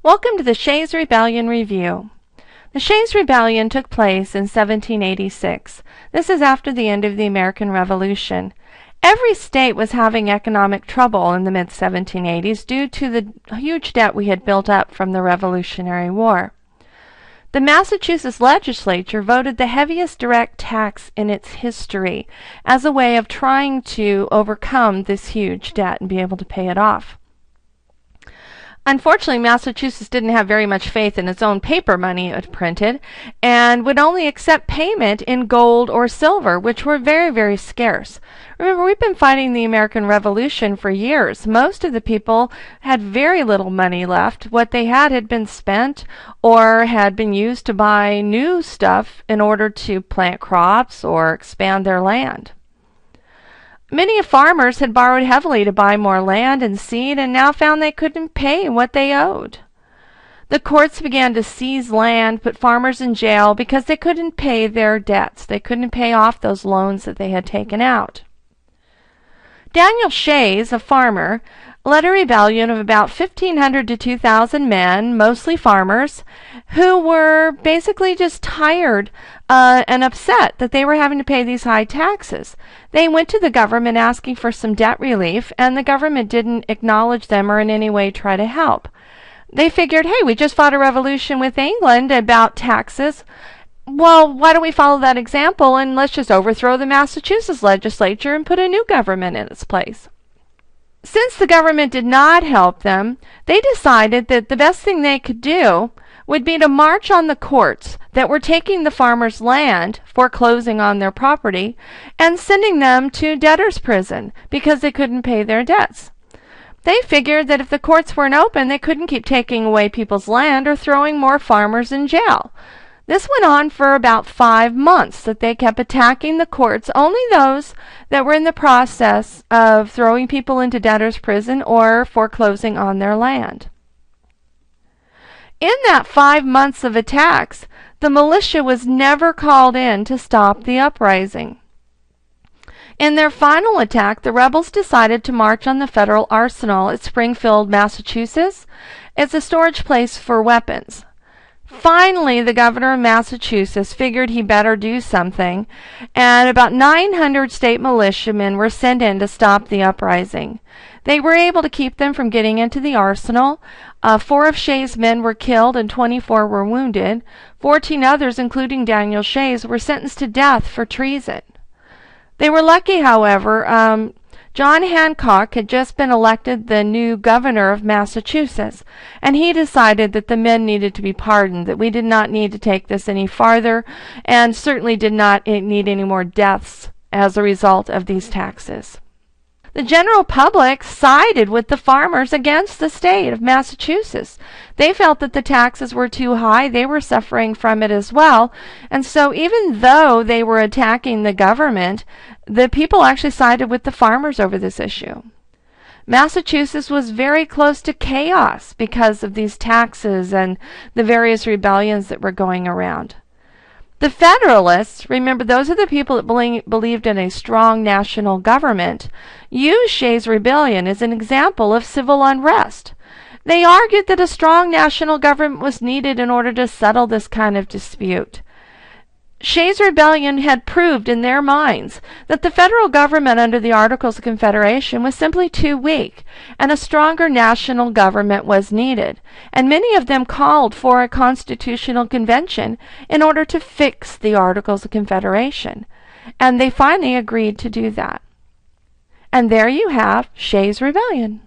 Welcome to the Shays Rebellion Review. The Shays Rebellion took place in 1786. This is after the end of the American Revolution. Every state was having economic trouble in the mid-1780s due to the huge debt we had built up from the Revolutionary War. The Massachusetts legislature voted the heaviest direct tax in its history as a way of trying to overcome this huge debt and be able to pay it off. Unfortunately, Massachusetts didn't have very much faith in its own paper money it printed and would only accept payment in gold or silver, which were very, very scarce. Remember, we've been fighting the American Revolution for years. Most of the people had very little money left. What they had been spent or had been used to buy new stuff in order to plant crops or expand their land. Many farmers had borrowed heavily to buy more land and seed and now found they couldn't pay what they owed. The courts began to seize land, put farmers in jail because they couldn't pay their debts. They couldn't pay off those loans that they had taken out. Daniel Shays, a farmer, led a rebellion of about 1,500 to 2,000 men, mostly farmers, who were basically just tired and upset that they were having to pay these high taxes. They went to the government asking for some debt relief, and the government didn't acknowledge them or in any way try to help. They figured, hey, we just fought a revolution with England about taxes. Well, why don't we follow that example and let's just overthrow the Massachusetts legislature and put a new government in its place. Since the government did not help them, they decided that the best thing they could do would be to march on the courts that were taking the farmers' land, foreclosing on their property, and sending them to debtors' prison because they couldn't pay their debts. They figured that if the courts weren't open, they couldn't keep taking away people's land or throwing more farmers in jail. This went on for about 5 months, that they kept attacking the courts, only those that were in the process of throwing people into debtors' prison or foreclosing on their land. In that 5 months of attacks, the militia was never called in to stop the uprising. In their final attack, the rebels decided to march on the federal arsenal at Springfield, Massachusetts. It's a storage place for weapons. Finally, the governor of Massachusetts figured he better do something, and about 900 state militiamen were sent in to stop the uprising. They were able to keep them from getting into the arsenal. 4 of Shays' men were killed and 24 were wounded. 14 others, including Daniel Shays, were sentenced to death for treason. They were lucky, however. John Hancock had just been elected the new governor of Massachusetts, and he decided that the men needed to be pardoned, that we did not need to take this any farther, and certainly did not need any more deaths as a result of these taxes. The general public sided with the farmers against the state of Massachusetts. They felt that the taxes were too high. They were suffering from it as well. And so even though they were attacking the government, the people actually sided with the farmers over this issue. Massachusetts was very close to chaos because of these taxes and the various rebellions that were going around. The Federalists, remember, those are the people that believed in a strong national government, used Shays Rebellion as an example of civil unrest. They argued that a strong national government was needed in order to settle this kind of dispute. Shays Rebellion had proved in their minds that the federal government under the Articles of Confederation was simply too weak, and a stronger national government was needed. And many of them called for a constitutional convention in order to fix the Articles of Confederation. And they finally agreed to do that. And there you have Shays Rebellion.